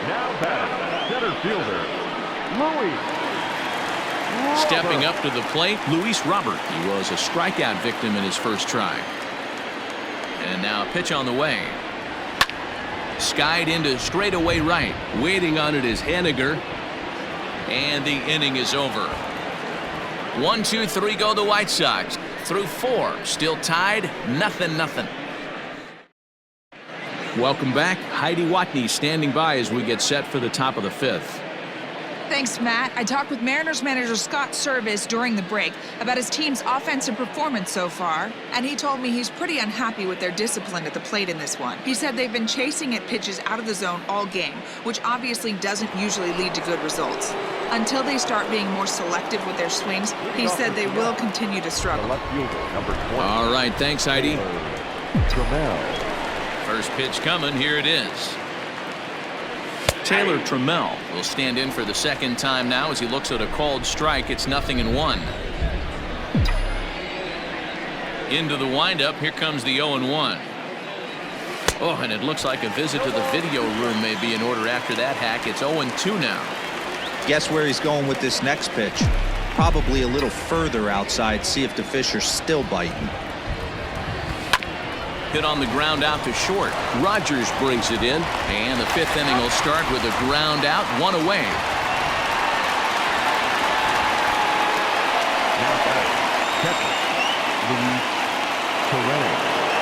Now batting, center fielder, Luis. Stepping up to the plate, Luis Robert. He was a strikeout victim in his first try. And now a pitch on the way. Skied into straightaway right. Waiting on it is Haniger. And the inning is over. 1, 2, 3 go the White Sox. Through 4. Still tied. 0-0. Welcome back. Heidi Watney standing by as we get set for the top of the 5th. Thanks, Matt. I talked with Mariners manager Scott Service during the break about his team's offensive performance so far, and he told me he's pretty unhappy with their discipline at the plate in this one. He said they've been chasing at pitches out of the zone all game, which obviously doesn't usually lead to good results. Until they start being more selective with their swings, he said they will continue to struggle. All right, thanks, Heidi. First pitch coming. Here it is. Taylor Trammell will stand in for the second time now as he looks at a called strike. It's 0-1. Into the windup. Here comes the 0-1. Oh, and it looks like a visit to the video room may be in order after that hack. It's 0-2 now. Guess where he's going with this next pitch? Probably a little further outside. See if the fish are still biting. Hit on the ground out to short. Rogers brings it in, and the 5th inning will start with a ground out, 1 away.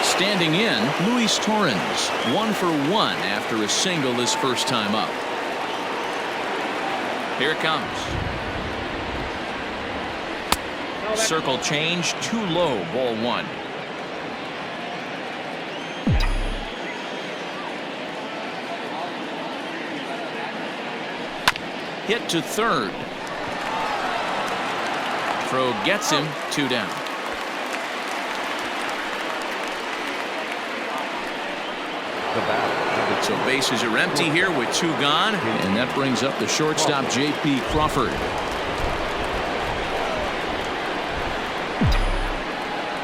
Standing in, Luis Torrens, 1 for 1 after a single his first time up. Here it comes. Circle change, too low, ball 1. Hit to third. Throw gets him, 2 down. So bases are empty here with 2 gone, and that brings up the shortstop J.P. Crawford.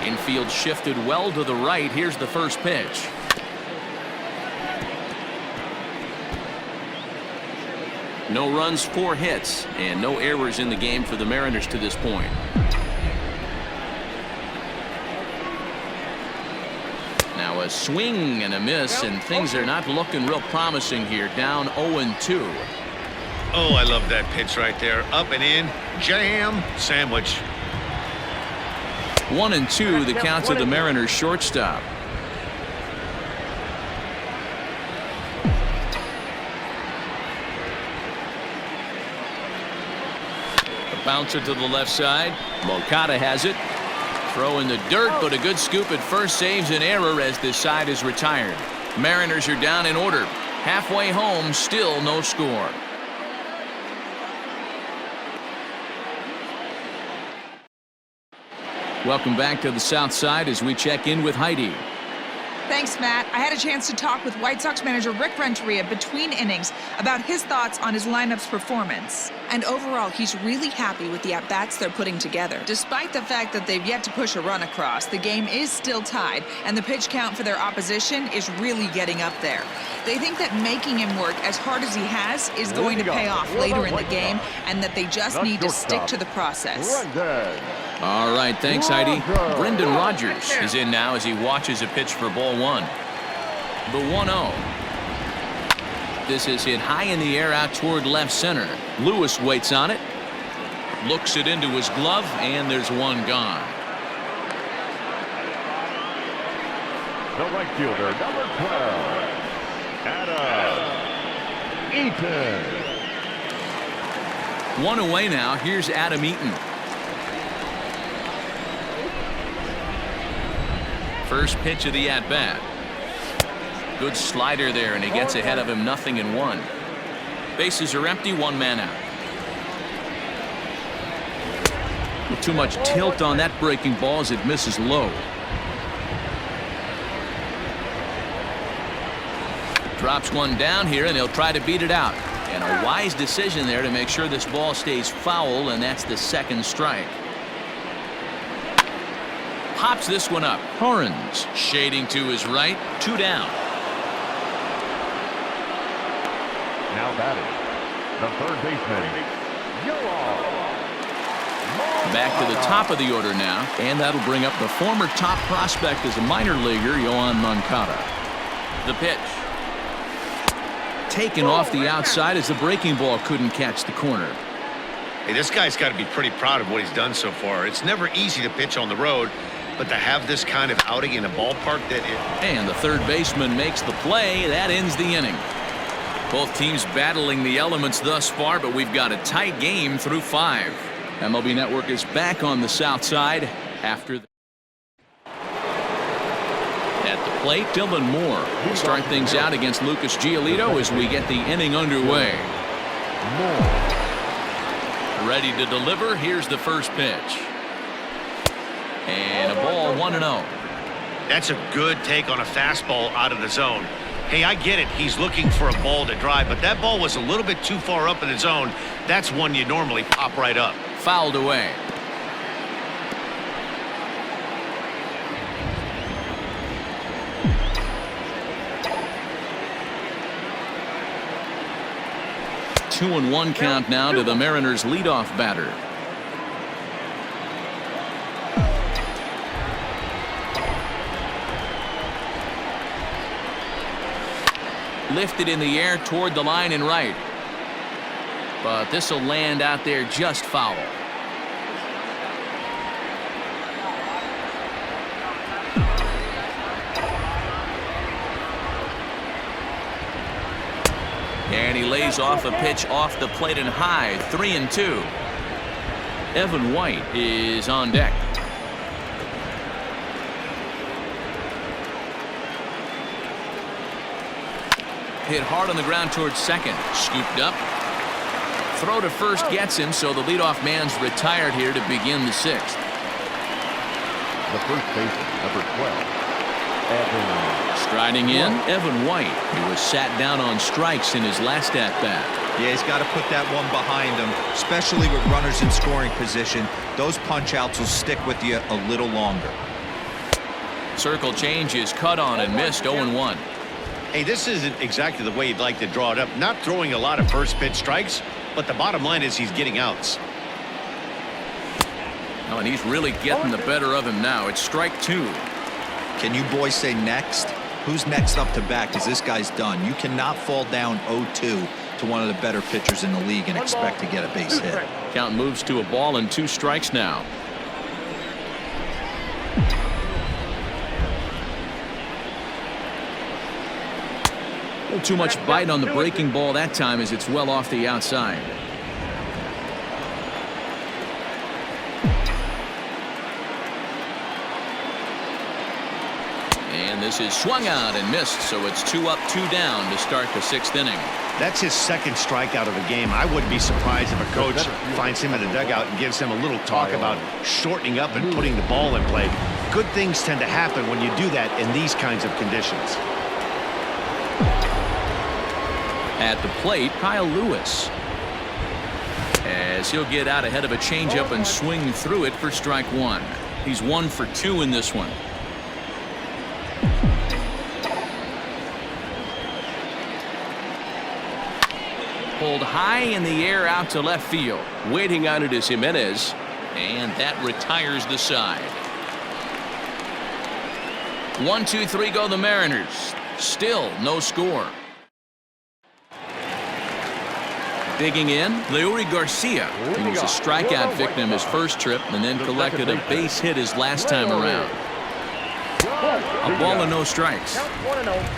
Infield shifted well to the right. Here's the first pitch. No runs, 4 hits, and no errors in the game for the Mariners to this point. Now a swing and a miss, and things are not looking real promising here. Down 0-2. Oh, I love that pitch right there. Up and in, jam, sandwich. 1-2 the count to the Mariners shortstop. Bouncer to the left side. Moncada has it. Throw in the dirt, but a good scoop at first saves an error as this side is retired. Mariners are down in order. Halfway home, still no score. Welcome back to the South Side as we check in with Heidi. Thanks, Matt. I had a chance to talk with White Sox manager Rick Renteria between innings about his thoughts on his lineup's performance. And overall, he's really happy with the at-bats they're putting together. Despite the fact that they've yet to push a run across, the game is still tied, and the pitch count for their opposition is really getting up there. They think that making him work as hard as he has is going to pay off later in the game, and that they just need to stick to the process. All right, thanks, Heidi. Brendan Rodgers is in now as he watches a pitch for ball 1. The 1-0. This is hit high in the air out toward left center. Lewis waits on it. Looks it into his glove, and there's 1 gone. The right fielder, number 12, Adam Eaton. 1 away now. Here's Adam Eaton. First pitch of the at-bat. Good slider there, and he gets ahead of him. 0-1. Bases are empty. 1 man out. With too much tilt on that breaking ball as it misses low. Drops 1 down here, and he'll try to beat it out. And a wise decision there to make sure this ball stays foul, and that's the 2nd strike. Pops this one up. Torrens shading to his right. 2 down. Now Now batting, the third baseman, Back to the top of the order now, and that'll bring up the former top prospect as a minor leaguer, Yoan Moncada. The pitch. Taken off the outside as the breaking ball couldn't catch the corner. Hey, this guy's got to be pretty proud of what he's done so far. It's never easy to pitch on the road, but to have this kind of outing in a ballpark And the third baseman makes the play. That ends the inning. Both teams battling the elements thus far, but we've got a tight game through 5. MLB Network is back on the south side after at the plate. Dylan Moore will start things out against Lucas Giolito as we get the inning underway. Ready to deliver. Here's the first pitch. And a ball 1-0. That's a good take on a fastball out of the zone. Hey, I get it. He's looking for a ball to drive, but that ball was a little bit too far up in the zone. That's one you normally pop right up. Fouled away. Two and 1 count now to the Mariners' leadoff batter. Lifted in the air toward the line and right. But this will land out there just foul. And he lays off a pitch off the plate and high. 3-2. Evan White is on deck. Hit hard on the ground towards second. Scooped up. Throw to first gets him, so the leadoff man's retired here to begin the 6th. The first baseman, number 12, Evan. Striding in, Evan White, who was sat down on strikes in his last at-bat. Yeah, he's got to put that one behind him, especially with runners in scoring position. Those punch-outs will stick with you a little longer. Circle change is cut on and missed. 0-1. Hey, this isn't exactly the way you'd like to draw it up. Not throwing a lot of first pitch strikes, but the bottom line is he's getting outs. Oh, and he's really getting the better of him now. It's strike 2. Can you boys say next? Who's next up to bat? Because this guy's done. You cannot fall down 0-2 to one of the better pitchers in the league and expect to get a base hit. Count moves to a ball and 2 strikes now. A little too much bite on the breaking ball that time as it's well off the outside. And this is swung out and missed, so it's 2 up, 2 down to start the 6th inning. That's his second strikeout of the game. I wouldn't be surprised if a coach finds him in the dugout and gives him a little talk about shortening up and putting the ball in play. Good things tend to happen when you do that in these kinds of conditions. At the plate, Kyle Lewis, as he'll get out ahead of a changeup and swing through it for strike 1. He's 1 for 2 in this one. Pulled high in the air out to left field. Waiting on it is Jimenez, and that retires the side. 1-2-3 go the Mariners. Still no score. Digging in, Leury Garcia, who was a strikeout victim his first trip and then collected a base hit his last time around. A ball and no strikes.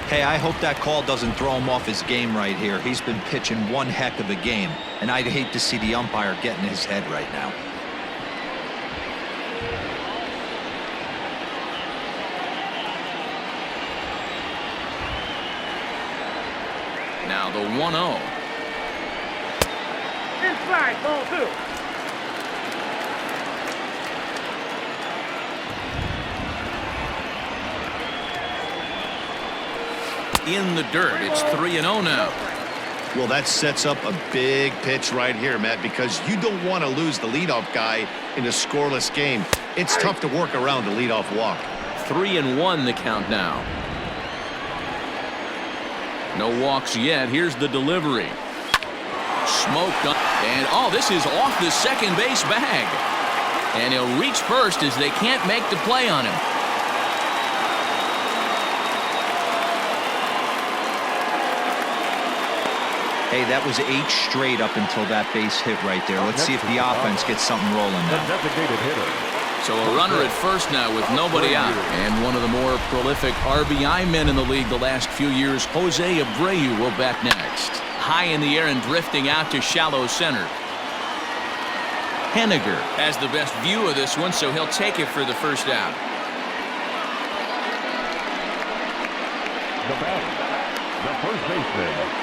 Hey, I hope that call doesn't throw him off his game right here. He's been pitching one heck of a game, and I'd hate to see the umpire get in his head right now. Now the 1-0. Inside, ball 2. In the dirt. It's 3-0 now. Well, that sets up a big pitch right here, Matt, because you don't want to lose the leadoff guy in a scoreless game. It's tough to work around the leadoff walk. 3-1 the count now. No walks yet. Here's the delivery. Smoked up. And, oh, this is off the second base bag. And he'll reach first as they can't make the play on him. Hey, that was 8 straight up until that base hit right there. Let's see if the offense gets something rolling now. Designated hitter. So a runner at first now with nobody out. And one of the more prolific RBI men in the league the last few years, Jose Abreu, will bat next. High in the air and drifting out to shallow center. Henniger has the best view of this one, so he'll take it for the first out. The batter, the first baseman,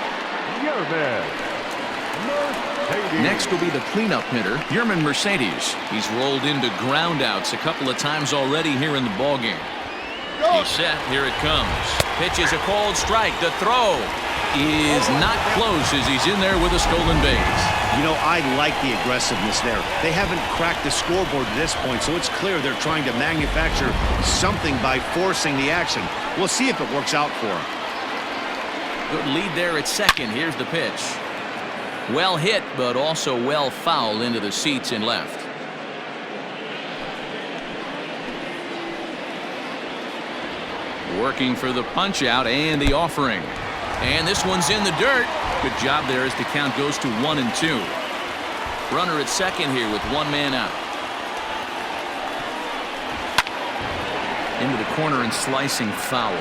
Next will be the cleanup hitter, Yerman Mercedes. He's rolled into groundouts a couple of times already here in the ballgame. He's set. Here it comes. Pitch is a called strike. The throw is not close as he's in there with a stolen base. You know, I like the aggressiveness there. They haven't cracked the scoreboard at this point, so it's clear they're trying to manufacture something by forcing the action. We'll see if it works out for them. Good lead there at second. Here's the pitch. Well hit, but also well fouled into the seats and left. Working for the punch out and the offering. And this one's in the dirt. Good job there as the count goes to 1-2. Runner at second here with one man out. Into the corner and slicing foul.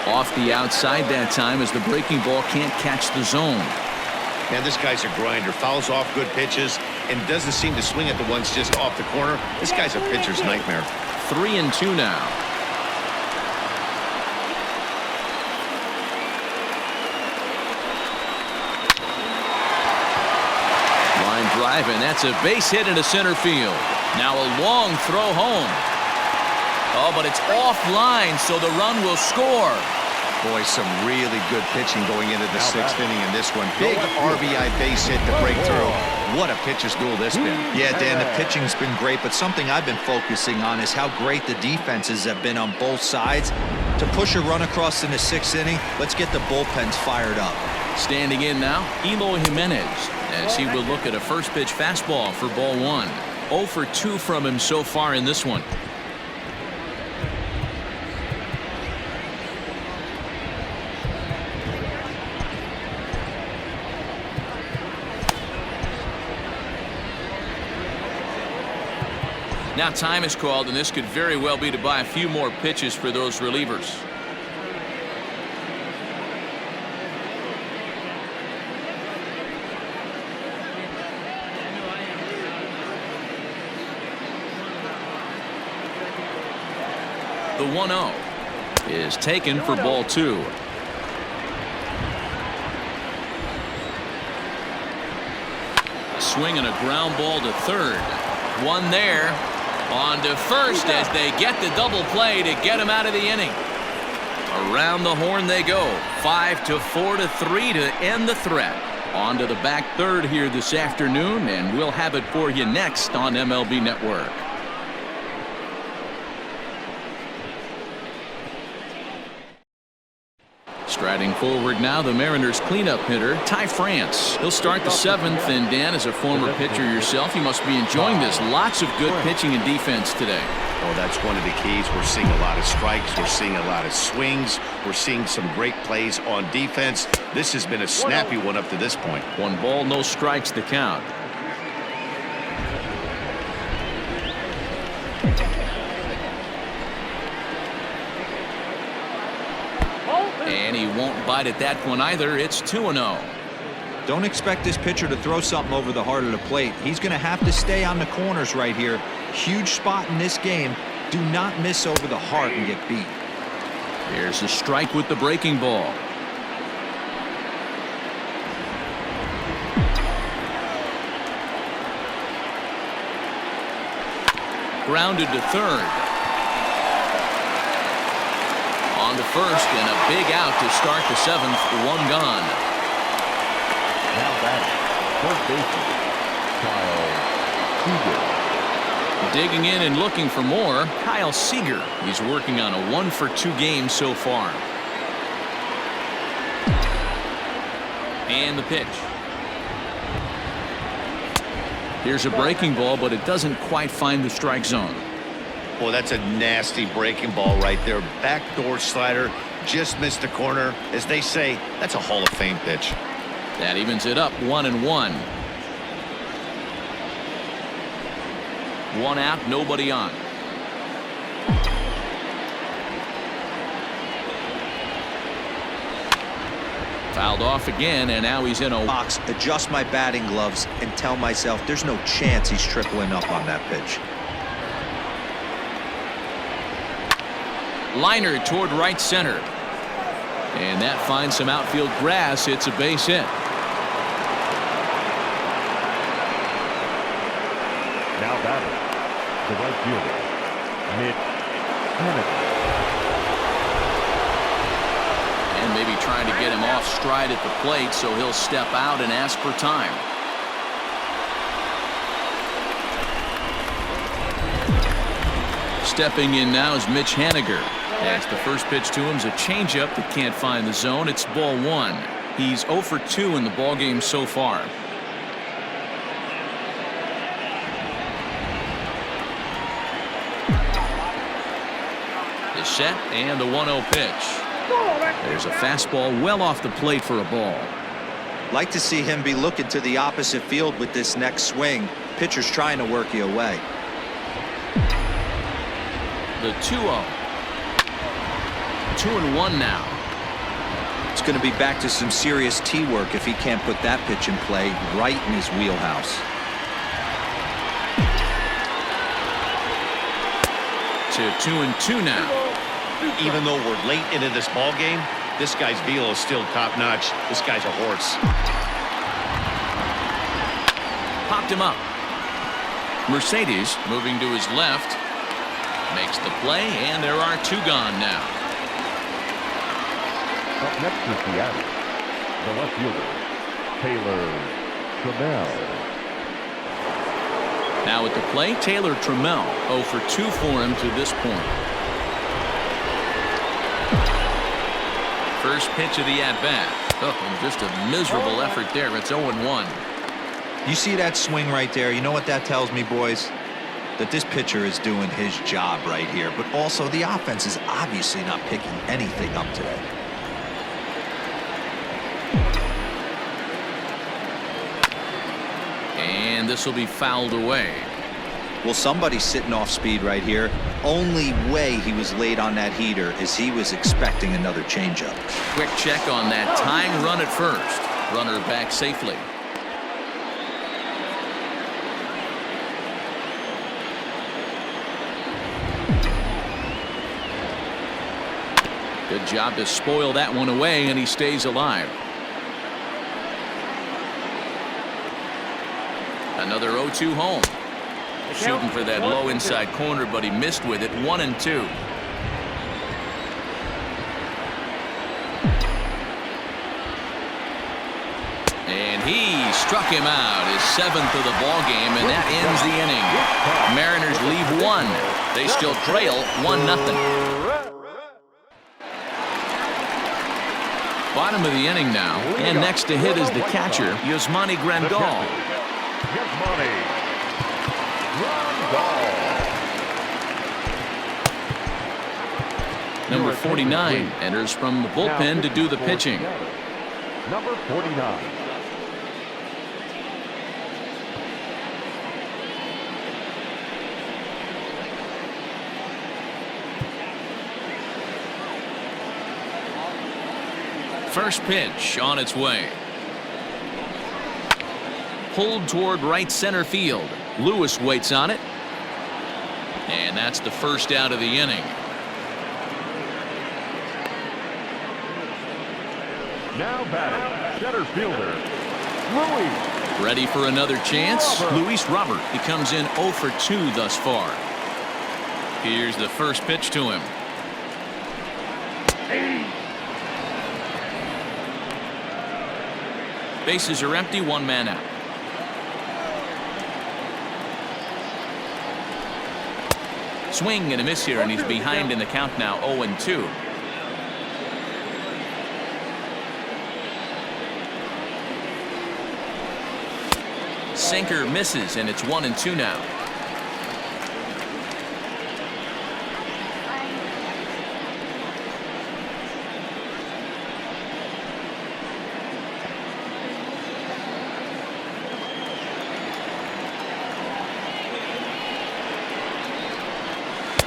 Off the outside that time as the breaking ball can't catch the zone. Man, this guy's a grinder. Fouls off good pitches and doesn't seem to swing at the ones just off the corner. This guy's a pitcher's nightmare. 3-2 now. Line drive, and that's a base hit into center field. Now a long throw home. Oh, but it's offline, so the run will score. Boy, some really good pitching going into the 6th inning in this one. Big RBI base hit to break through. What a pitcher's duel this been. Yeah, Dan, the pitching's been great, but something I've been focusing on is how great the defenses have been on both sides. To push a run across in the 6th inning, let's get the bullpens fired up. Standing in now, Eloy Jimenez, as he will look at a first pitch fastball for ball 1. 0 for 2 from him so far in this one. Now time is called, and this could very well be to buy a few more pitches for those relievers. The 1-0 is taken for ball 2. A swing and a ground ball to third. One there. On to first as they get the double play to get him out of the inning. Around the horn they go. 5-4 to 3 to end the threat. On to the back third here this afternoon, and we'll have it for you next on MLB Network. Striding forward now, the Mariners cleanup hitter, Ty France. He'll start the 7th, and Dan, as a former pitcher yourself, you must be enjoying this. Lots of good pitching and defense today. Oh, that's one of the keys. We're seeing a lot of strikes. We're seeing a lot of swings. We're seeing some great plays on defense. This has been a snappy one up to this point. 1 ball, no strikes to count. And he won't bite at that one either. It's 2-0. Don't expect this pitcher to throw something over the heart of the plate. He's going to have to stay on the corners right here. Huge spot in this game. Do not miss over the heart and get beat. Here's a strike with the breaking ball. Grounded to third. On to first, and a big out to start the 7th. 1 gone. Now batting, first baseman, Kyle Seager. Digging in and looking for more, Kyle Seager. He's working on a 1-for-2 game so far. And the pitch. Here's a breaking ball, but it doesn't quite find the strike zone. Boy, that's a nasty breaking ball right there. Backdoor slider, just missed the corner. As they say, that's a Hall of Fame pitch. That evens it up 1-1. One out, nobody on. Fouled off again, and now he's in a box, adjust my batting gloves, and tell myself there's no chance he's tripling up on that pitch. liner toward right center. And that finds some outfield grass. It's a base hit. Now batting, the right fielder, Mitch Haniger. And maybe trying to get him off stride at the plate, so he'll step out and ask for time. Stepping in now is Mitch Haniger. As the first pitch to him is a changeup that can't find the zone. It's ball one. He's 0 for 2 in the ballgame so far. Is set and the 1-0 pitch. There's a fastball well off the plate for a ball. Like to see him be looking to the opposite field with this next swing. Pitcher's trying to work you away. The 2-0. 2-1 now. It's going to be back to some serious tee work if he can't put that pitch in play right in his wheelhouse. To 2-2 now. Even though we're late into this ball game, this guy's velo is still top notch. This guy's a horse. Popped him up. Mercedes moving to his left. Makes the play, and there are 2 gone now. Up next is the out. The left fielder, Taylor Trammell. Now at the plate, Taylor Trammell. 0 for 2 for him to this point. First pitch of the at-bat. Oh, and just a miserable effort there. It's 0-1. You see that swing right there? You know what that tells me, boys? That this pitcher is doing his job right here, but also the offense is obviously not picking anything up today. And this will be fouled away. Well, somebody's sitting off speed right here. Only way he was late on that heater is he was expecting another changeup. Quick check on that tying run at first. Runner back safely. Good job to spoil that one away, and he stays alive. Another 0-2 home. Shooting for that low inside corner, but he missed with it. 1-2. And he struck him out, his 7th of the ball game, and that ends the inning. Mariners leave 1. They still trail 1-0. Bottom of the inning now, and next to hit is the catcher, Yusmani Grandal. Number 49 enters from the bullpen to do the pitching. Number 49. First pitch on its way. Pulled toward right center field. Lewis waits on it. And that's the first out of the inning. Now batting, center fielder, Luis. Ready for another chance? Luis Robert. He comes in 0 for 2 thus far. Here's the first pitch to him. Bases are empty, 1 man out. Swing and a miss here, and he's behind in the count now, 0-2. Sinker misses, and it's 1-2 now.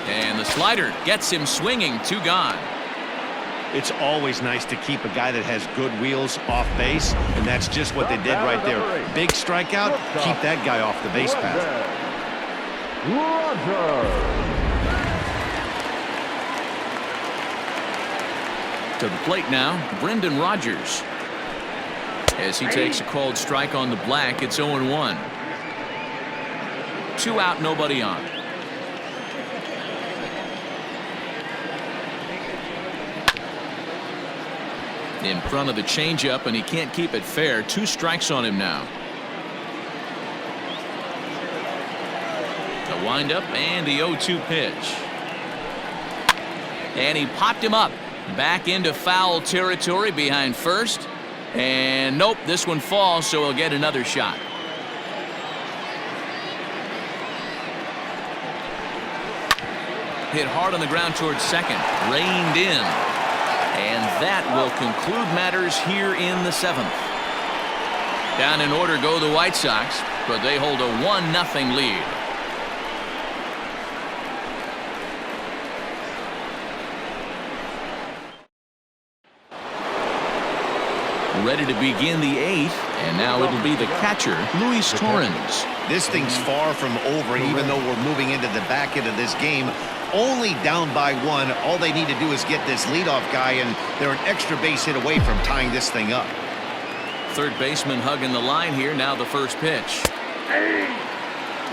And the slider gets him swinging, 2 gone. It's always nice to keep a guy that has good wheels off base, and that's just what they did right there. Big strikeout, keep that guy off the base path. To the plate now, Brendan Rodgers. As he takes a called strike on the black, it's 0-1. 2 out, nobody on. In front of the changeup, and he can't keep it fair. 2 strikes on him now. The windup and the 0-2 pitch. And he popped him up. Back into foul territory behind first. And nope, this one falls, so he'll get another shot. Hit hard on the ground towards second. Reined in. And that will conclude matters here in the 7th. Down in order go the White Sox, but they hold a 1-0 lead. Ready to begin the 8th, and now it'll be the catcher, Luis Torrens. This thing's far from over, even though we're moving into the back end of this game. Only down by 1. All they need to do is get this leadoff guy, and they're an extra base hit away from tying this thing up. Third baseman hugging the line here. Now the first pitch.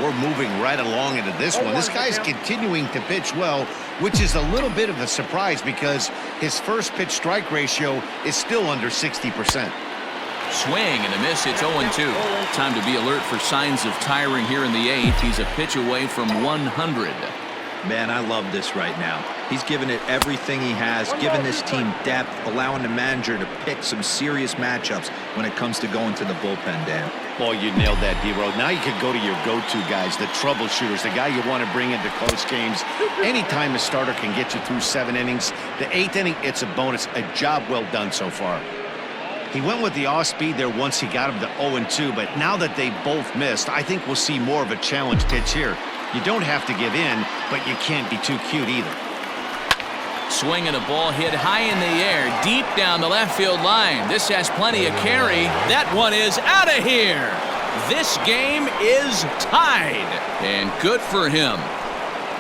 We're moving right along into this one. This guy's continuing to pitch well, which is a little bit of a surprise because his first pitch strike ratio is still under 60%. Swing and a miss. It's 0-2. Time to be alert for signs of tiring here in the 8th. He's a pitch away from 100. Man, I love this right now. He's given it everything he has, given this team depth, allowing the manager to pick some serious matchups when it comes to going to the bullpen, Dan. Boy, you nailed that, D-Row. Now you could go to your go-to guys, the troubleshooters, the guy you want to bring into close games. Anytime a starter can get you through 7 innings, the 8th inning, it's a bonus. A job well done so far. He went with the off-speed there once he got him to 0-2, but now that they both missed, I think we'll see more of a challenge pitch here. You don't have to give in, but you can't be too cute either. Swing and a ball hit high in the air, deep down the left field line. This has plenty of carry. That one is out of here. This game is tied, and good for him.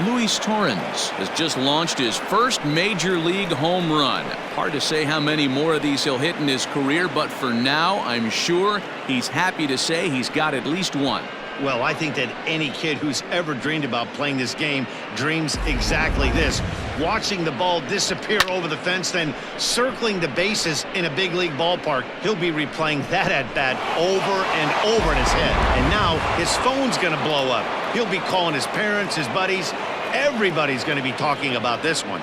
Luis Torrens has just launched his first major league home run. Hard to say how many more of these he'll hit in his career, but for now, I'm sure he's happy to say he's got at least one. Well, I think that any kid who's ever dreamed about playing this game dreams exactly this. Watching the ball disappear over the fence, then circling the bases in a big league ballpark. He'll be replaying that at-bat over and over in his head. And now his phone's going to blow up. He'll be calling his parents, his buddies. Everybody's going to be talking about this one.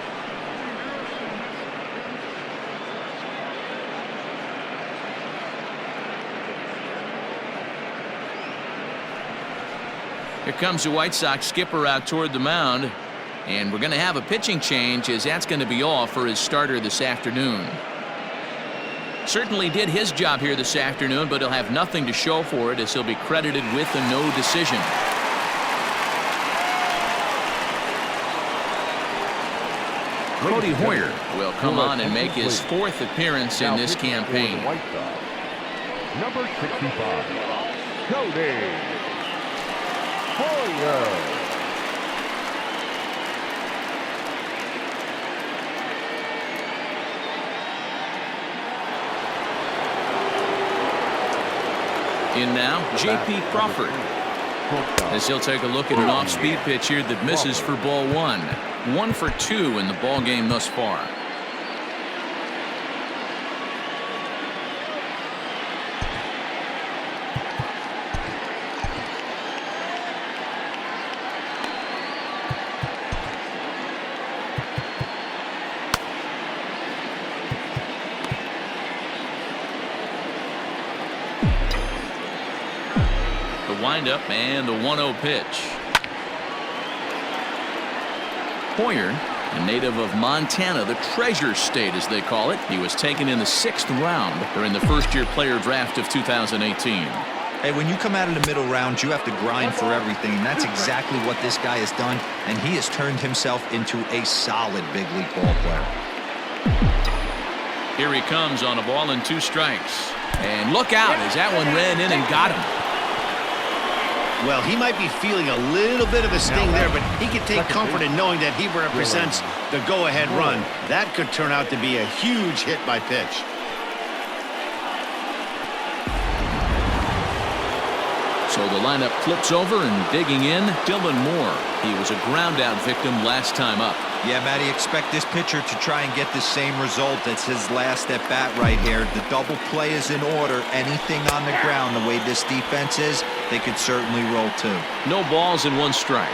Here comes the White Sox skipper out toward the mound, and we're going to have a pitching change as that's going to be all for his starter this afternoon. Certainly did his job here this afternoon, but he'll have nothing to show for it as he'll be credited with a no decision. Cody Hoyer will come on and make his 4th appearance in this campaign. Number 65, Cody Hoyer. In now, J.P. Crawford, as he'll take a look at an off-speed pitch here that misses for ball 1. 1 for 2 in the ball game thus far. windup and the 1-0 pitch. Hoyer, a native of Montana, the Treasure State as they call it. He was taken in the 6th round during the first-year player draft of 2018. Hey, when you come out of the middle rounds, you have to grind for everything, and that's exactly what this guy has done, and he has turned himself into a solid big league ball player. Here he comes on a ball and 2 strikes. And look out as that one ran in and got him. Well, he might be feeling a little bit of a sting there, but he can take comfort in knowing that he represents the go-ahead run. That could turn out to be a huge hit by pitch. So the lineup flips over and digging in, Dylan Moore. He was a ground-out victim last time up. Yeah, Matty, expect this pitcher to try and get the same result as his last at-bat right here. The double play is in order. Anything on the ground, the way this defense is, they could certainly roll too. No balls and 1 strike.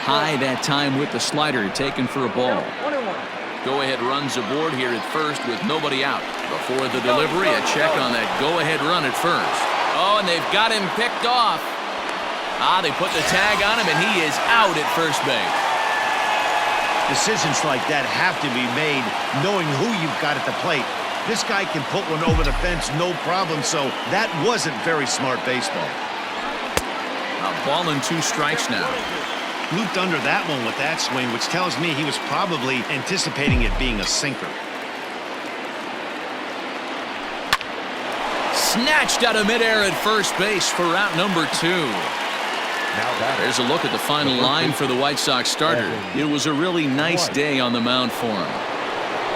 High that time with the slider, taken for a ball. Go-ahead runs aboard here at first with nobody out. Before the delivery, a check on that go-ahead run at first. Oh, and they've got him picked off. They put the tag on him, and he is out at first base. Decisions like that have to be made knowing who you've got at the plate. This guy can put one over the fence, no problem, so that wasn't very smart baseball. A ball and 2 strikes now. Looped under that one with that swing, which tells me he was probably anticipating it being a sinker. Snatched out of midair at first base for out number 2. There's a look at the final line for the White Sox starter. It was a really nice day on the mound for him.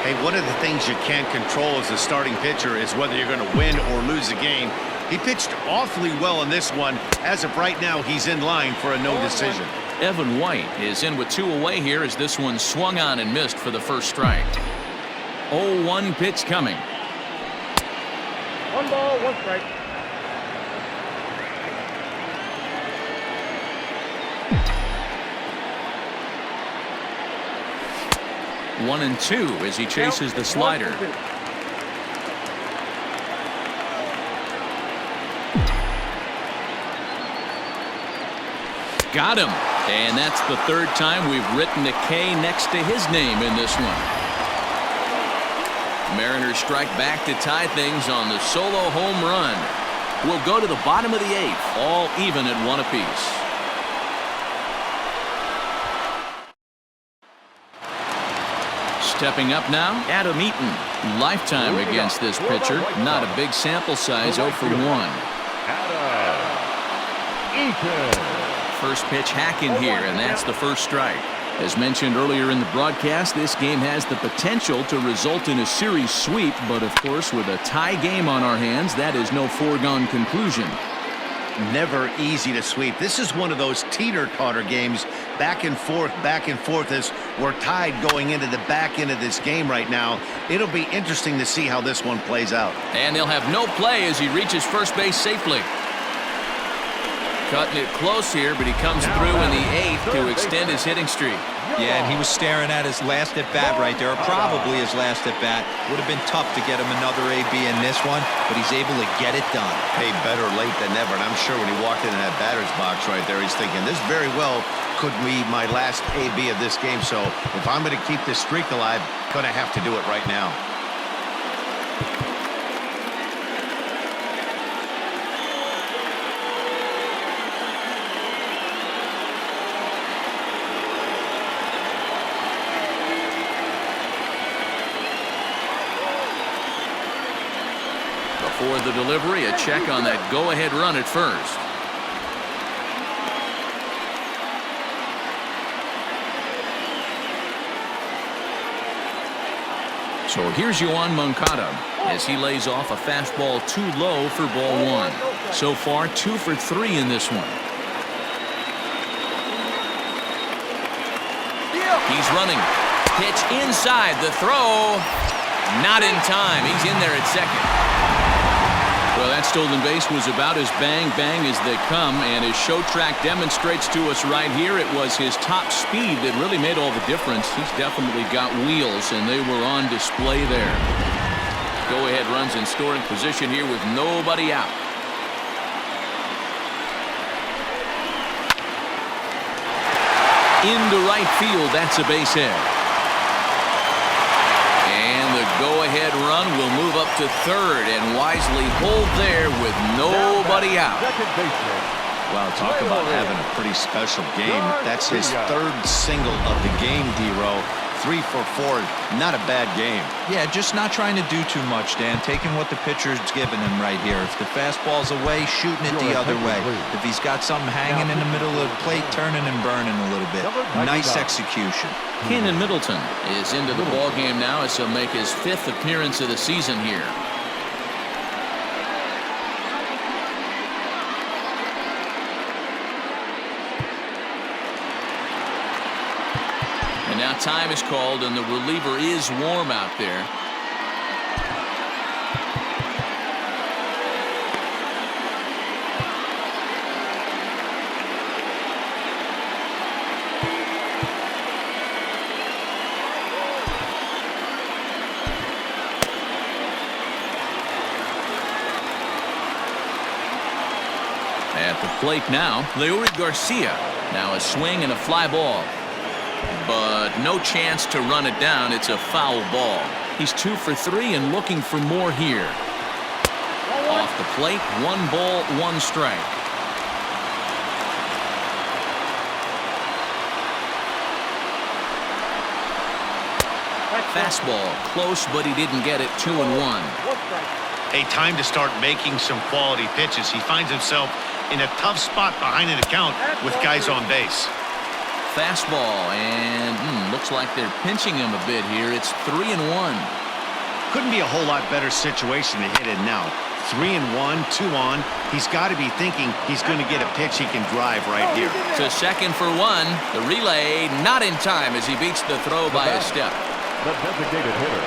Hey, one of the things you can't control as a starting pitcher is whether you're going to win or lose a game. He pitched awfully well in this one. As of right now, he's in line for a no decision. Evan White is in with 2 away here as this one swung on and missed for the first strike. 0-1 pitch coming. 1 ball, 1 strike. One and 2 as he chases the slider. Got him. And that's the 3rd time we've written a K next to his name in this one. Mariners strike back to tie things on the solo home run. We'll go to the bottom of the 8th, all even at 1 apiece. Stepping up now, Adam Eaton. Lifetime against this pitcher. Not a big sample size, 0 for 1. Adam Eaton. First pitch hacking here, and that's the first strike. As mentioned earlier in the broadcast, this game has the potential to result in a series sweep, but of course with a tie game on our hands, that is no foregone conclusion. Never easy to sweep. This is one of those teeter-totter games, back and forth as we're tied going into the back end of this game right now. It'll be interesting to see how this one plays out. And they'll have no play as he reaches first base safely. Cutting it close here, but he comes through in the 8th to extend his hitting streak. Yeah, and he was staring at his last at-bat right there, or probably his last at-bat. Would have been tough to get him another AB in this one, but he's able to get it done. Hey, better late than never, and I'm sure when he walked into that batter's box right there, he's thinking, this very well could be my last AB of this game, so if I'm going to keep this streak alive, going to have to do it right now. Before the delivery, a check on that go-ahead run at first. So here's Yoan Moncada as he lays off a fastball too low for ball 1. So far 2 for 3 in this one. He's running. Pitch inside. The throw. Not in time. He's in there at second. Well, that stolen base was about as bang-bang as they come, and his show track demonstrates to us right here it was his top speed that really made all the difference. He's definitely got wheels, and they were on display there. Go-ahead runs in scoring position here with nobody out. Into right field, that's a base hit. And the go-ahead run will move up to third and wisely hold there with nobody out. Well, talk about having a pretty special game. That's his third single of the game, D-Row. 3 for 4, not a bad game. Yeah, just not trying to do too much, Dan. Taking what the pitcher's giving him right here. If the fastball's away, shooting it the other way. If he's got something hanging in the middle of the plate, turning and burning a little bit. Nice execution. Kenan Middleton is into the ball game now as he'll make his 5th appearance of the season here. And now time is called, and the reliever is warm out there. At the plate now, Leury Garcia. Now a swing and a fly ball. But no chance to run it down. It's a foul ball. He's 2 for 3 and looking for more here. Off the plate, 1 ball, 1 strike. Fastball close, but he didn't get it. 2-1. A time to start making some quality pitches. He finds himself in a tough spot behind an account with guys on base. Fastball, and looks like they're pinching him a bit here. It's 3-1. Couldn't be a whole lot better situation to hit in now. 3-1, 2 on. He's got to be thinking he's going to get a pitch he can drive right here. To second for 1. The relay not in time as he beats the throw by a step. The designated hitter,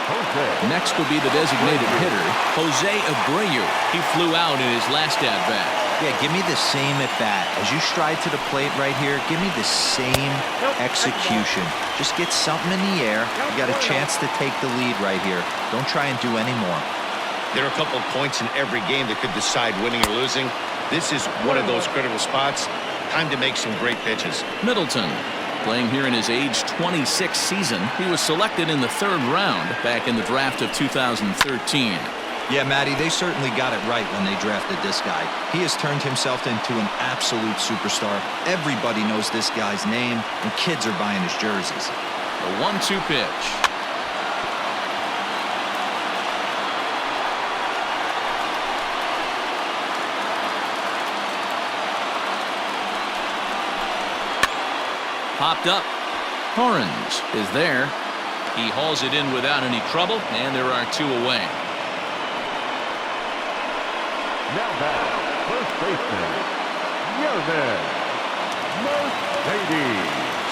Jose. Next will be the designated hitter, Jose Abreu. He flew out in his last at-bat. Yeah, give me the same at bat. As you stride to the plate right here, give me the same execution. Just get something in the air. You got a chance to take the lead right here. Don't try and do any more. There are a couple of points in every game that could decide winning or losing. This is one of those critical spots. Time to make some great pitches. Middleton, playing here in his age 26 season. He was selected in the 3rd round back in the draft of 2013. Yeah, Matty, they certainly got it right when they drafted this guy. He has turned himself into an absolute superstar. Everybody knows this guy's name, and kids are buying his jerseys. The 1-2 pitch. Popped up. Torrens is there. He hauls it in without any trouble, and there are 2 away. Now back, first baseman, Yusei Kikuchi.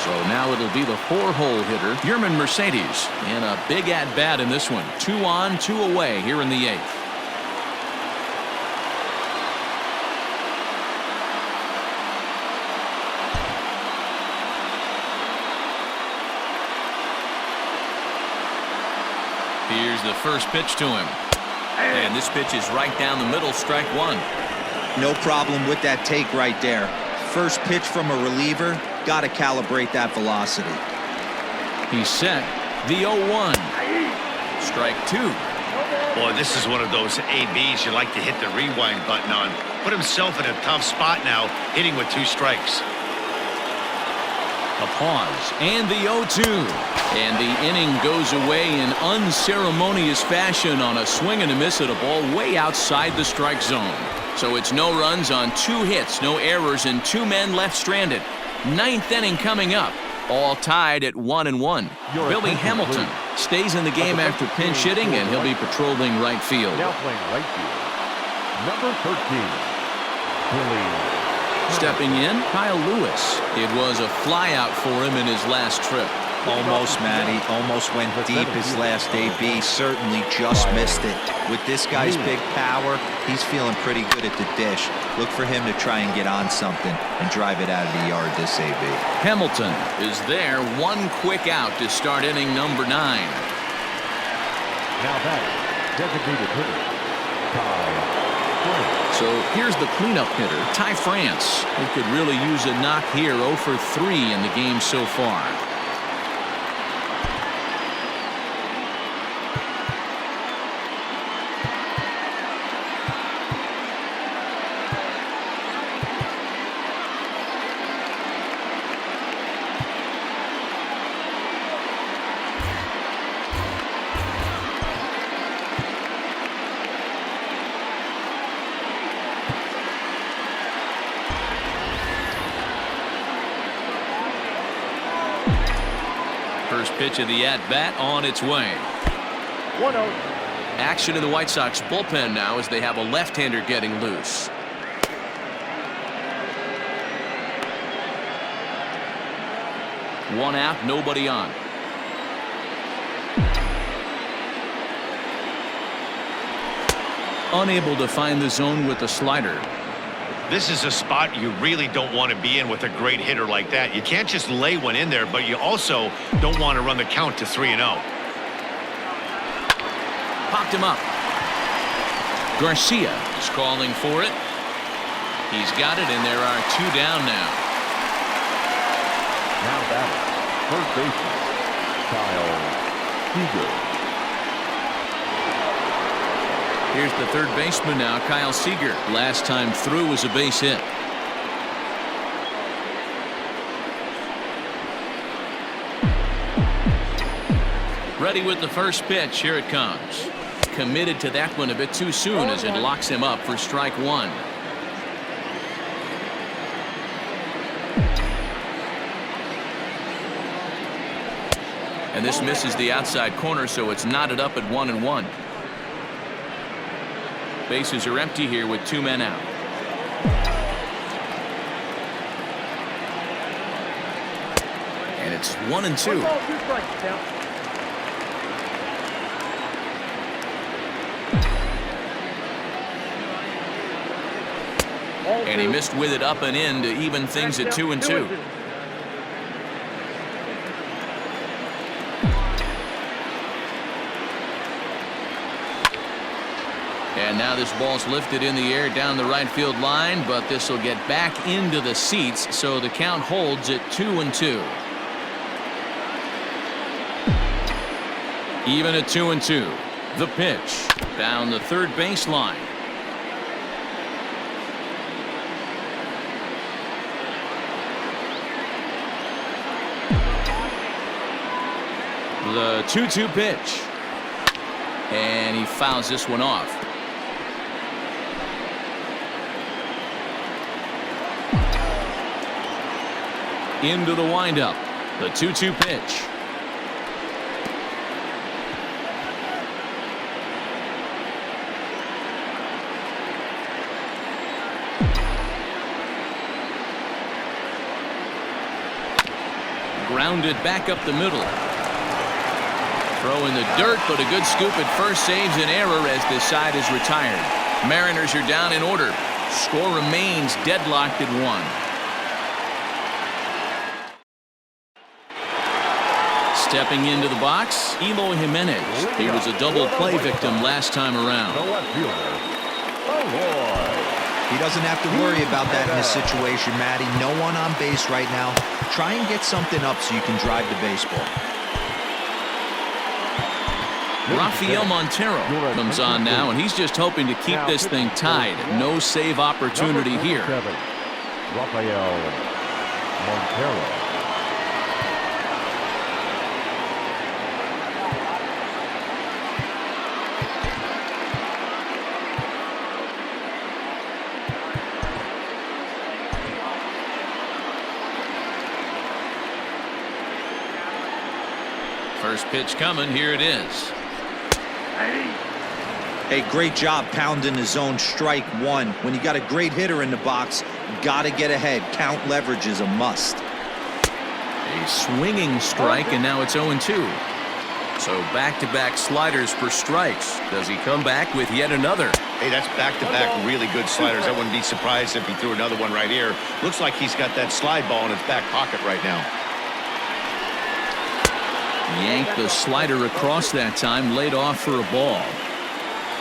So now it'll be the 4-hole hitter, Yerman Mercedes, and a big at-bat in this one. 2 on, 2 away here in the 8th. Here's the first pitch to him. And this pitch is right down the middle, strike 1. No problem with that take right there. First pitch from a reliever, got to calibrate that velocity. He's set. The 0-1. Strike 2. Boy, this is one of those ABs you like to hit the rewind button on. Put himself in a tough spot now, hitting with 2 strikes. A pause, and the 0-2. And the inning goes away in unceremonious fashion on a swing and a miss at a ball way outside the strike zone. So it's no runs on 2 hits, no errors, and 2 men left stranded. 9th inning coming up, all tied at 1-1. Billy Hamilton stays in the game after pinch hitting, and he'll be patrolling right field. Now playing right field, number 13, Billy. Stepping in, Kyle Lewis. It was a flyout for him in his last trip. Almost, Matty. Almost went deep his last AB. Certainly just missed it. With this guy's big power, he's feeling pretty good at the dish. Look for him to try and get on something and drive it out of the yard this AB. Hamilton is there. One quick out to start inning number 9. Now back, designated hitter, Ty France. So here's the cleanup hitter, Ty France, who could really use a knock here. 0 for 3 in the game so far. First pitch of the at-bat on its way. 1-0. Action in the White Sox bullpen now as they have a left-hander getting loose. One out, nobody on. Unable to find the zone with the slider. This is a spot you really don't want to be in with a great hitter like that. You can't just lay one in there, but you also don't want to run the count to 3-0. Popped him up. Garcia is calling for it. He's got it, and there are 2 down now. Now batting, first baseman, Kyle Seager. Here's the third baseman now, Kyle Seager. Last time through was a base hit. Ready with the first pitch. Here it comes. Committed to that one a bit too soon as it locks him up for strike 1. And this misses the outside corner, so it's knotted up at 1-1. Bases are empty here with 2 men out. And it's 1-2. And he missed with it up and in to even things at 2-2. And now this ball's lifted in the air down the right field line, but this will get back into the seats, so the count holds at 2-2. Even at 2-2. The pitch down the third baseline. The 2-2 pitch. And he fouls this one off. Into the windup. The 2-2 pitch. Grounded back up the middle. Throw in the dirt, but a good scoop at first saves an error as this side is retired. Mariners are down in order. Score remains deadlocked at 1. Stepping into the box, Eloy Jimenez. He was a double play victim last time around. The left fielder, Eloy. He doesn't have to worry about that in this situation, Matty. No one on base right now. Try and get something up so you can drive the baseball. Rafael Montero comes on now, and he's just hoping to keep this thing tied. No save opportunity here. Rafael Montero. First pitch coming. Here it is. Hey, great job pounding the zone. Strike 1. When you got a great hitter in the box, got to get ahead. Count leverage is a must. A swinging strike, and now it's 0-2. So back-to-back sliders for strikes. Does he come back with yet another? Hey, that's back-to-back really good sliders. I wouldn't be surprised if he threw another one right here. Looks like he's got that slide ball in his back pocket right now. Yanked the slider across that time, laid off for a ball.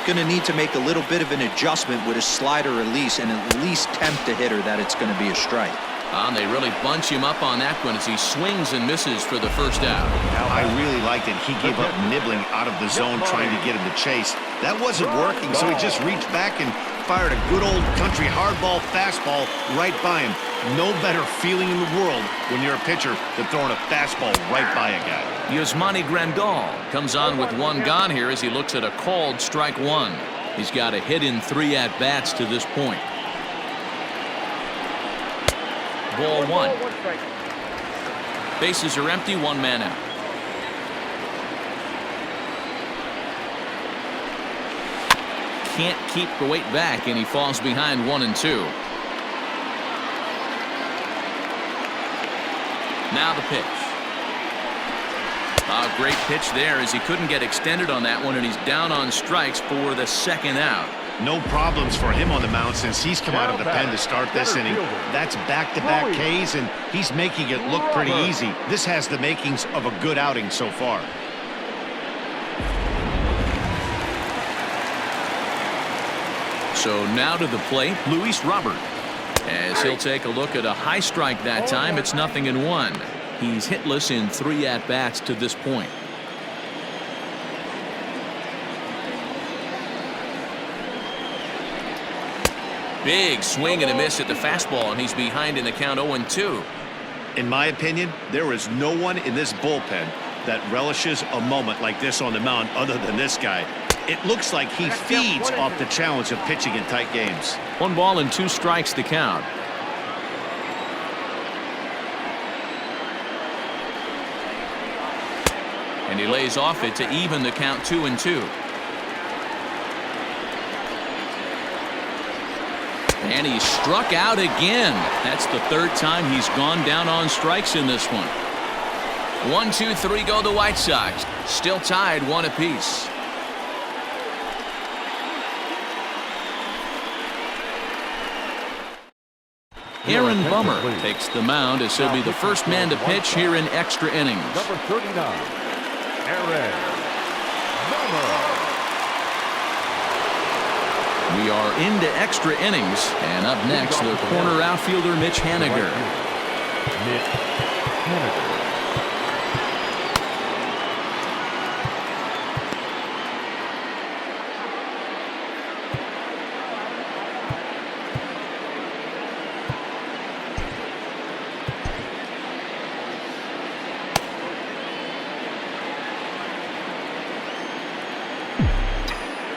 Going to need to make a little bit of an adjustment with his slider release and at least tempt the hitter that it's going to be a strike. And they really bunch him up on that one as he swings and misses for the first out. I really liked it. He gave up nibbling out of the zone trying to get him to chase. That wasn't working, so he just reached back and fired a good old country hardball fastball right by him. No better feeling in the world when you're a pitcher than throwing a fastball right by a guy. Yusmani Grandal comes on with one gone here as he looks at a called strike one. He's got a hit in 3 at-bats to this point. Ball 1. Bases are empty, 1 man out. Can't keep the weight back, and he falls behind 1-2. Now the pitch. A great pitch there as he couldn't get extended on that one, and he's down on strikes for the 2nd out. No problems for him on the mound since he's come out of the pen to start this inning. That's back-to-back Ks, and he's making it look pretty easy. This has the makings of a good outing so far. So now to the plate, Luis Robert. As he'll take a look at a high strike that time, it's 0-1. He's hitless in 3 at-bats to this point. Big swing and a miss at the fastball, and he's behind in the count 0-2. In my opinion, there is no one in this bullpen that relishes a moment like this on the mound other than this guy. It looks like he feeds off the challenge of pitching in tight games. 1 ball and 2 strikes to count. And he lays off it to even the count 2-2. And he struck out again. That's the 3rd time he's gone down on strikes in this one. 1, 2, 3 go the White Sox. Still tied 1 apiece. Aaron Bummer takes the mound as he'll be the first man to pitch here in extra innings. Number 39, Aaron Bummer. We are into extra innings, and up next, the corner outfielder Mitch Haniger. Mitch Haniger.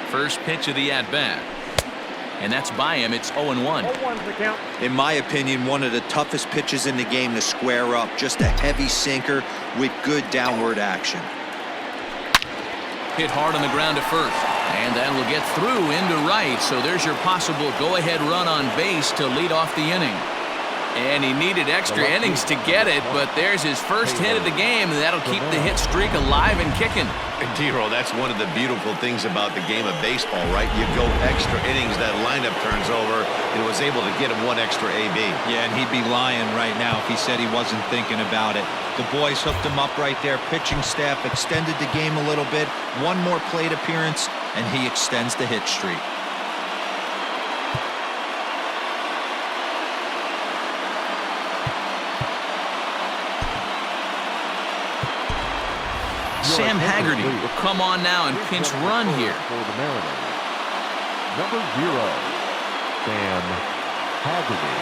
First pitch of the at-bat. And that's by him. It's 0-1. In my opinion, one of the toughest pitches in the game to square up. Just a heavy sinker with good downward action. Hit hard on the ground to first. And that will get through into right. So there's your possible go-ahead run on base to lead off the inning. And he needed extra innings to get it, but there's his first hit of the game, and that'll keep the hit streak alive and kicking. And D-Roll, that's one of the beautiful things about the game of baseball, right? You go extra innings, that lineup turns over, and was able to get him 1 extra AB. Yeah, and he'd be lying right now if he said he wasn't thinking about it. The boys hooked him up right there. Pitching staff extended the game a little bit. 1 more plate appearance, and he extends the hit streak. Sam Haggerty will come on now and pinch run here. For the Mariners. Number 0, Sam Haggerty.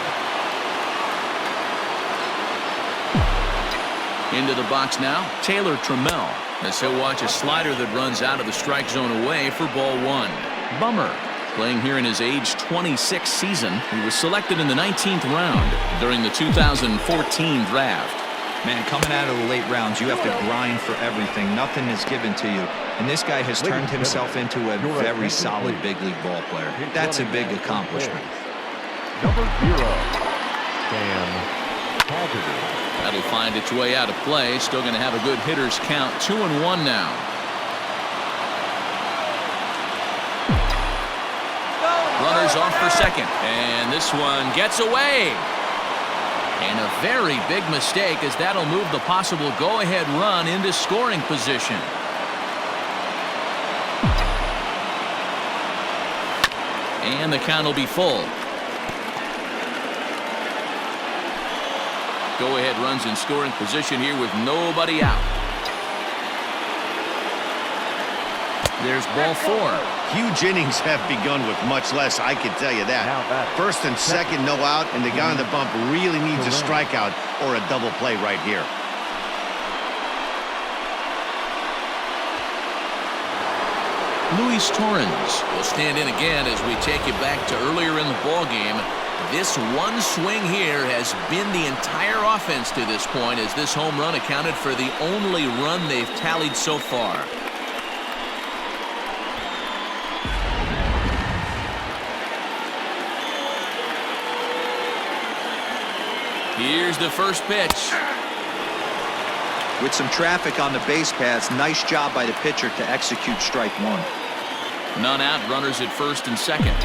Into the box now, Taylor Trammell, as he'll watch a slider that runs out of the strike zone away for ball 1. Bummer, playing here in his age 26 season. He was selected in the 19th round during the 2014 draft. Man, coming out of the late rounds, you have to grind for everything. Nothing is given to you. And this guy has turned himself into a very solid big league ball player. That's a big accomplishment. Number 0, Sam positive. That'll find its way out of play. Still going to have a good hitter's count. 2-1 now. Runners off for second, and this one gets away. And a very big mistake, as that'll move the possible go-ahead run into scoring position. And the count will be full. Go-ahead runs in scoring position here with nobody out. There's ball 4. Huge innings have begun with much less, I can tell you that. First and second, no out, and the guy on the bump really needs a strikeout or a double play right here. Luis Torrens will stand in again as we take you back to earlier in the ball game. This one swing here has been the entire offense to this point, as this home run accounted for the only run they've tallied so far. Here's the first pitch. With some traffic on the base paths, nice job by the pitcher to execute strike one. None out, runners at first and second.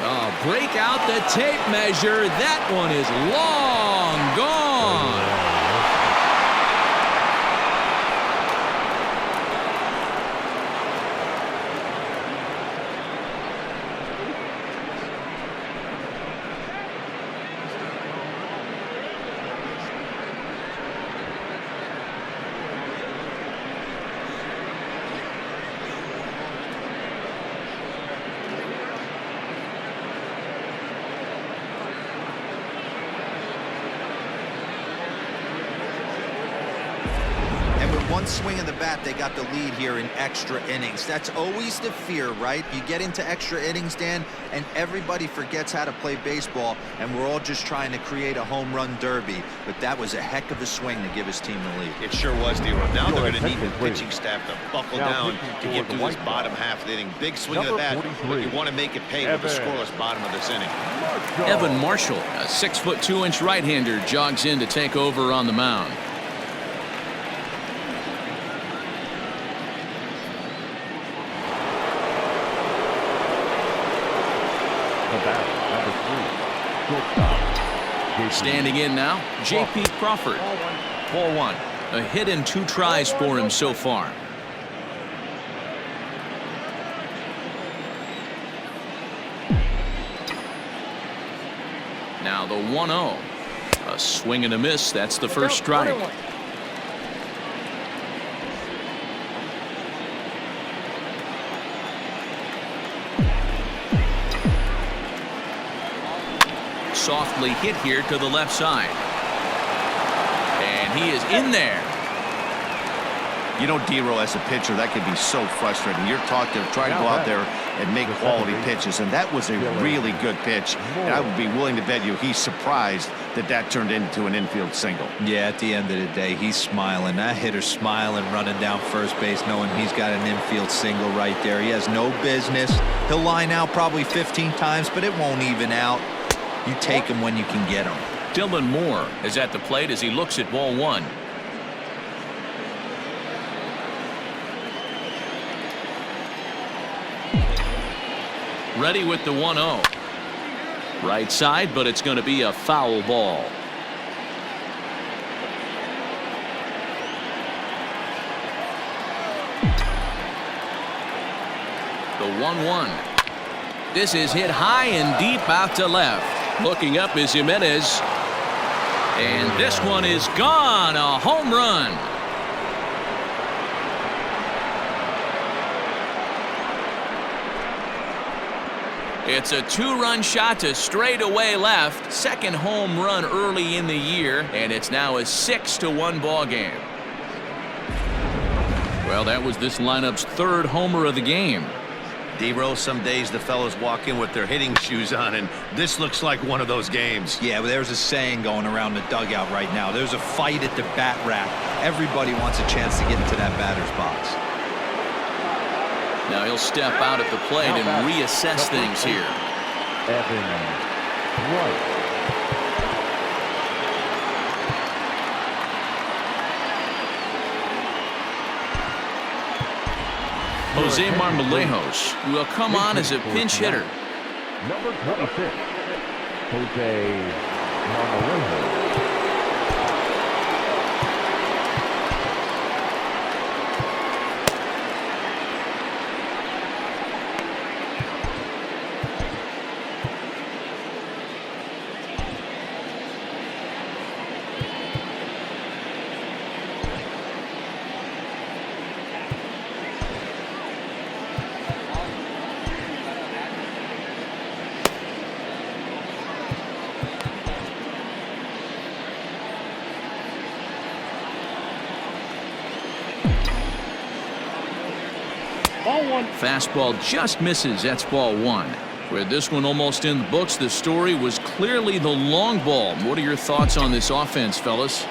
Oh, break out the tape measure. That one is long gone. One swing of the bat, they got the lead here in extra innings. That's always the fear, right? You get into extra innings, Dan, and everybody forgets how to play baseball, and we're all just trying to create a home run derby. But that was a heck of a swing to give his team the lead. It sure was, D-Row. Now they're going to need the pitching staff to buckle down to get through this bottom half of the inning. Big swing of the bat, but you want to make it pay with the scoreless bottom of this inning. Evan Marshall, a 6'2" right-hander, jogs in to take over on the mound. Standing in now, J.P. Crawford. 4-1. A hit and 2 tries for him so far. Now the 1-0. A swing and a miss. That's the first strike. Softly hit here to the left side. And he is in there. You know, D-Row, as a pitcher, that could be so frustrating. You're taught to try to go out there and make quality pitches, and that was a really good pitch. And I would be willing to bet you he's surprised that that turned into an infield single. Yeah, at the end of the day, he's smiling. That hitter's smiling, running down first base, knowing he's got an infield single right there. He has no business. He'll line out probably 15 times, but it won't even out. You take him when you can get him. Dylan Moore is at the plate as he looks at ball 1. Ready with the 1-0. Right side, but it's going to be a foul ball. The 1-1. This is hit high and deep out to left. Looking up is Jimenez. And this one is gone. A home run. It's a 2-run shot to straightaway left. Second home run early in the year. And it's now a 6-1 ball game. Well, that was this lineup's 3rd homer of the game. D-Row, some days the fellas walk in with their hitting shoes on, and this looks like one of those games. Yeah, but there's a saying going around the dugout right now. There's a fight at the bat rack. Everybody wants a chance to get into that batter's box. Now he'll step out at the plate and reassess things here. Right. Jose Marmolejos will come on as a pinch hitter. Number 26, Jose Marmolejos. Ball one. Fastball just misses. That's ball one. With this one almost in the books, the story was clearly the long ball. What are your thoughts on this offense, fellas?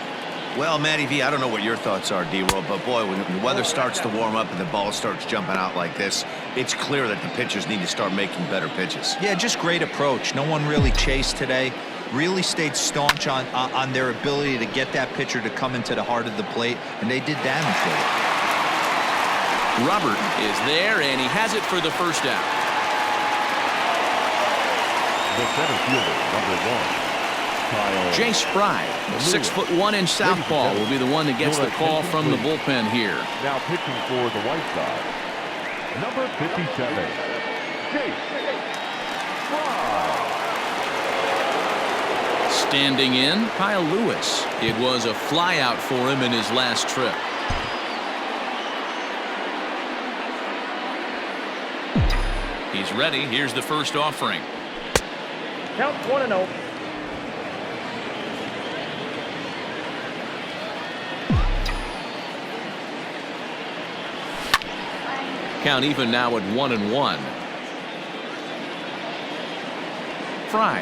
Well, Matty V, I don't know what your thoughts are, D-Roll, but boy, when the weather starts to warm up and the ball starts jumping out like this, it's clear that the pitchers need to start making better pitches. Yeah, just great approach. No one really chased today. Really stayed staunch on their ability to get that pitcher to come into the heart of the plate, and they did damage with it. Robert is there, and he has it for the first out. The center fielder, number 1, Kyle. Jay Spry, the 6'1" southpaw, will be the one that gets the call from the bullpen here. Now pitching for the White Sox, number 57, Jay Spry. Standing in, Kyle Lewis. It was a flyout for him in his last trip. He's ready. Here's the first offering. Count 1-0. Count even now at 1-1. Fry,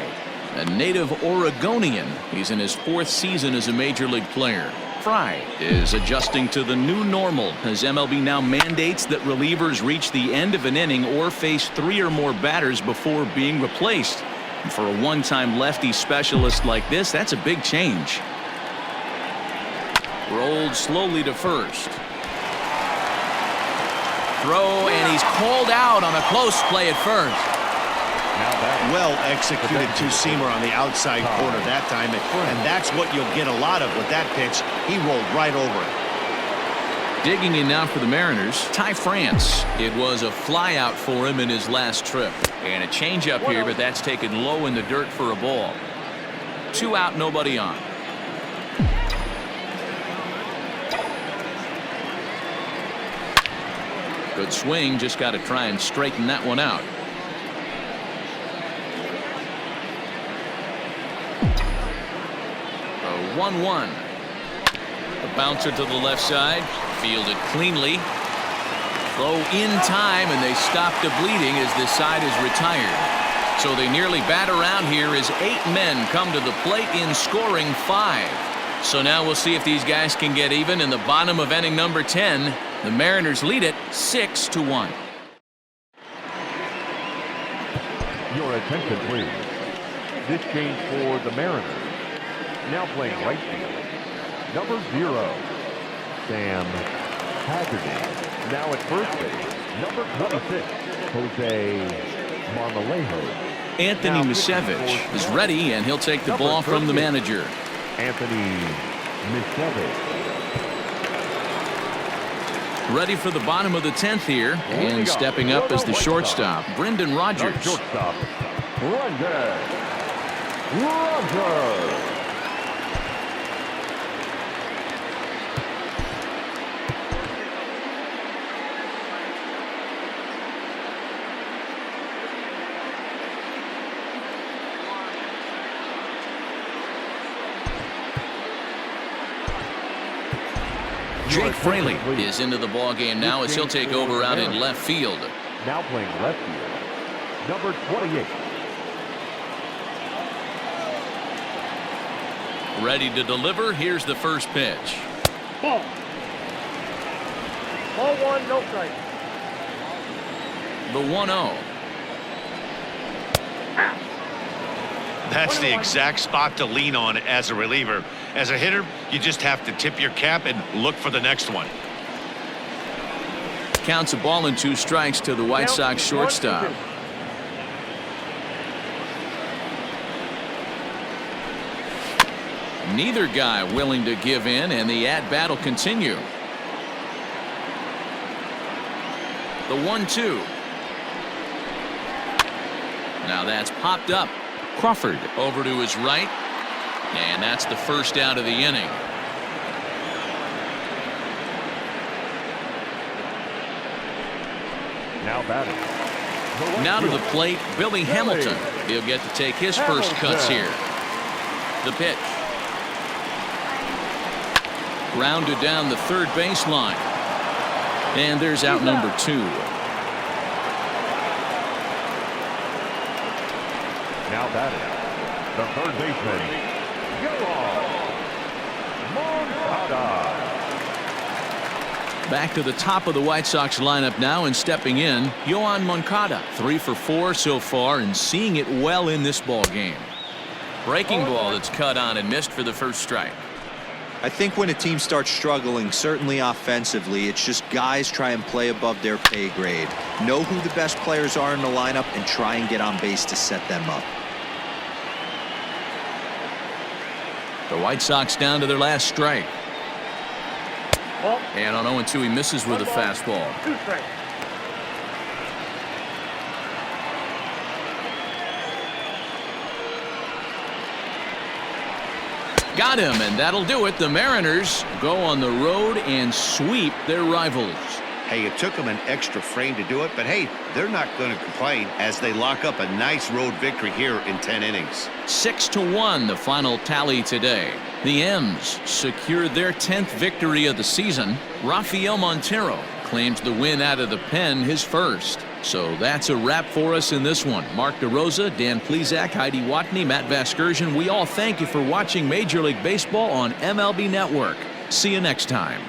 a native Oregonian. He's in his 4th season as a major league player. Fry is adjusting to the new normal as MLB now mandates that relievers reach the end of an inning or face 3 or more batters before being replaced. And for a one-time lefty specialist like this, that's a big change. Rolled slowly to first. Throw, and he's called out on a close play at first. Well executed two-seamer on the outside corner that time, and that's what you'll get a lot of with that pitch. He rolled right over it. Digging in now for the Mariners, Ty France. It was a flyout for him in his last trip. And a changeup here, but that's taken low in the dirt for a ball. 2 out, nobody on. Good swing, just got to try and straighten that one out. A 1-1. A bouncer to the left side, fielded cleanly. Throw in time, and they stop the bleeding as this side is retired. So they nearly bat around here as 8 men come to the plate in scoring 5. So now we'll see if these guys can get even in the bottom of inning number 10. The Mariners lead it 6-1. Your attention, please. This change for the Mariners. Now playing right field, number 0, Sam Haggerty. Now at first base, number 26, Jose Marmolejos. Anthony Misevich is ready, and he'll take the ball from the manager. Anthony Misevich. Ready for the bottom of the 10th here, and stepping up as the shortstop, Brendan Rodgers. Shortstop, Brendan Rodgers. Jake Fraley is into the ball game now as he'll take over out in left field. Now playing left field, number 28. Ready to deliver. Here's the first pitch. Ball. Ball 1, no strike. The 1-0. That's the exact spot to lean on as a reliever. As a hitter, you just have to tip your cap and look for the next one. Counts a ball and 2 strikes to the White Sox shortstop. Neither guy willing to give in, and the at-bat will continue. The 1-2. Now that's popped up. Crawford over to his right, and that's the first out of the inning. Now batting. Now to the plate, Billy Hamilton. He'll get to take his first cuts here. The pitch. Grounded down the third baseline. And there's out number 2. Now batting. The third baseman, Moncada. Back to the top of the White Sox lineup now, and stepping in, Yoán Moncada. 3 for 4 so far, and seeing it well in this ball game. Breaking ball that's cut on and missed for the first strike. I think when a team starts struggling, certainly offensively, it's just guys try and play above their pay grade. Know who the best players are in the lineup and try and get on base to set them up. The White Sox down to their last strike. And on 0-2, he misses with a fastball. 2 strikes. Got him, and that'll do it. The Mariners go on the road and sweep their rivals. Hey, it took them an extra frame to do it, but hey, they're not going to complain as they lock up a nice road victory here in 10 innings. 6-1 the final tally today. The M's secured their 10th victory of the season. Rafael Montero claims the win out of the pen, his first. So that's a wrap for us in this one. Mark DeRosa, Dan Plesac, Heidi Watney, Matt Vasgersian. We all thank you for watching Major League Baseball on MLB Network. See you next time.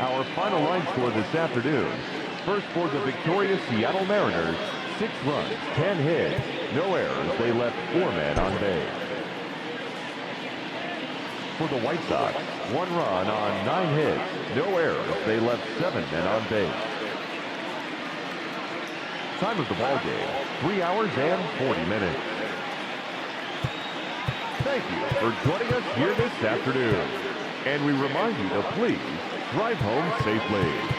Our final line score this afternoon. First for the victorious Seattle Mariners, 6 runs, 10 hits, no errors. They left 4 men on base. For the White Sox, 1 run on 9 hits, no errors. They left 7 men on base. Time of the ball game, 3 hours and 40 minutes. Thank you for joining us here this afternoon. And we remind you to please drive home safely.